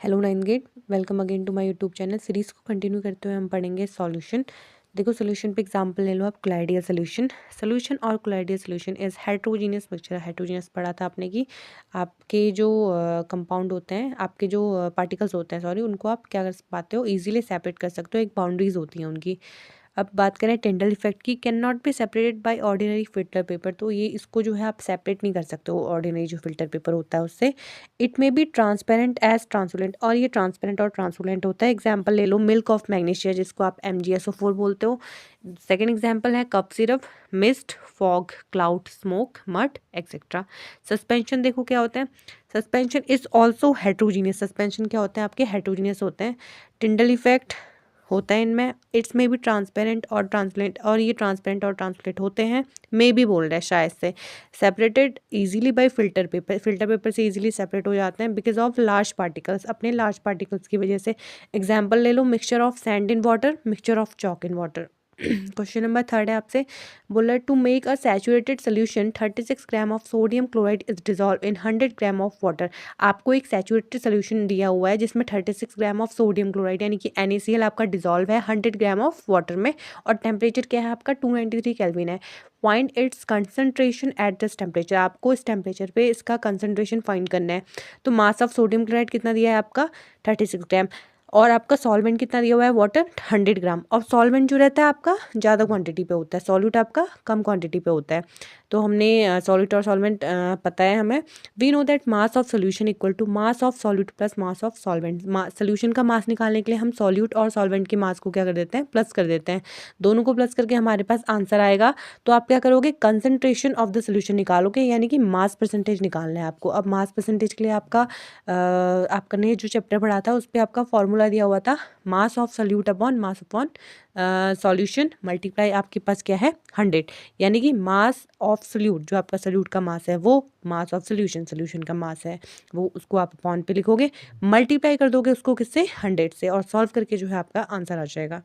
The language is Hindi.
Hello nine gate, welcome again to my YouTube channel. Series को कंटिन्यू करते हुए हम पढ़ेंगे सॉल्यूशन। देखो सोल्यूशन पे एग्जांपल ले लो आप, कोलाइडियल सोल्यूशन। सोल्यूशन और colloidal solution is heterogeneous mixture. Heterogeneous पढ़ा था आपने कि आपके जो कंपाउंड होते हैं, आपके जो पार्टिकल्स होते हैं, सॉरी, उनको आप क्या कर पाते हो, ईजिली सेपरेट कर सकते हो। एक बाउंड्रीज होती हैं उनकी। अब बात करें टिंडल इफेक्ट की, can not be separated by ordinary filter paper. तो ये इसको जो है आप सेपरेट नहीं कर सकते हो ऑर्डिनरी जो फिल्टर पेपर होता है उससे। It may be transparent as transparent, और ये ट्रांसपेरेंट और ट्रांसपेरेंट होता है। एग्जाम्पल ले लो मिल्क ऑफ मैग्नीशिया, जिसको आप MgSO4 बोलते हो। सेकेंड एग्जाम्पल है cup syrup, mist, fog, cloud, smoke, mud, etcetera. Suspension देखो क्या होता है, suspension is also heterogeneous. Suspension क्या होते हैं आपके, हेट्रोजीनियस होते हैं। टिंडल इफेक्ट होता है इनमें। इट्स में भी ट्रांसपेरेंट और ट्रांसलेट, और ये ट्रांसपेरेंट और ट्रांसलेट होते हैं। मे भी बोल रहा है शायद से। Separated easily by filter paper, filter paper से इजीली सेपरेट हो जाते हैं बिकॉज ऑफ लार्ज पार्टिकल्स, अपने लार्ज पार्टिकल्स की वजह से। एग्जाम्पल ले लो mixture of sand in water, mixture of chalk in water. Question number third है आपसे, बोला to make a saturated solution 36 gram of sodium chloride is dissolve in 100 gram of water. आपको एक सैचुरेटेड सोल्यूशन दिया हुआ है जिसमें 36 ग्राम ऑफ सोडियम क्लोराइड यानी कि NaCl आपका डिजॉल्व है 100 ग्राम ऑफ वाटर में, और टेम्परेचर क्या है आपका 293 केल्विन है। Find its concentration at this temperature. आपको इस टेम्परेचर पे इसका कंसनट्रेशन फाइंड करना है। तो मास ऑफ सोडियम क्लोराइड कितना दिया है आपका 36 ग्राम, और आपका सॉल्वेंट कितना दिया हुआ है वाटर 100 ग्राम। और सॉल्वेंट जो रहता है आपका ज़्यादा क्वांटिटी पे होता है, सॉल्यूट आपका कम क्वांटिटी पे होता है। तो हमने सॉल्यूट और सॉल्वेंट पता है हमें। We know that mass of solution equal to mass of solute plus mass of solvent. Solution का मास निकालने के लिए हम सॉल्यूट और सॉल्वेंट के मास को क्या कर देते हैं, प्लस कर देते हैं। दोनों को प्लस करके हमारे पास आंसर आएगा। तो आप क्या करोगे, कंसनट्रेशन ऑफ द सोल्यूशन निकालोगे, यानी कि मास परसेंटेज निकालना है आपको। अब मास परसेंटेज के लिए आपका ने जो चैप्टर पढ़ा था उस पर आपका फॉर्मूला दिया हुआ था, mass of solute upon mass upon solution multiply आपके पास क्या है 100, यानी कि मास ऑफ सोल्यूट, जो आपका सोल्यूट का मास है वो मास ऑफ सोल्यूशन, सोल्यूशन का मास है वो, उसको आप अपॉन पे लिखोगे, मल्टीप्लाई कर दोगे उसको किससे 100 से, और सॉल्व करके जो है आपका आंसर आ जाएगा।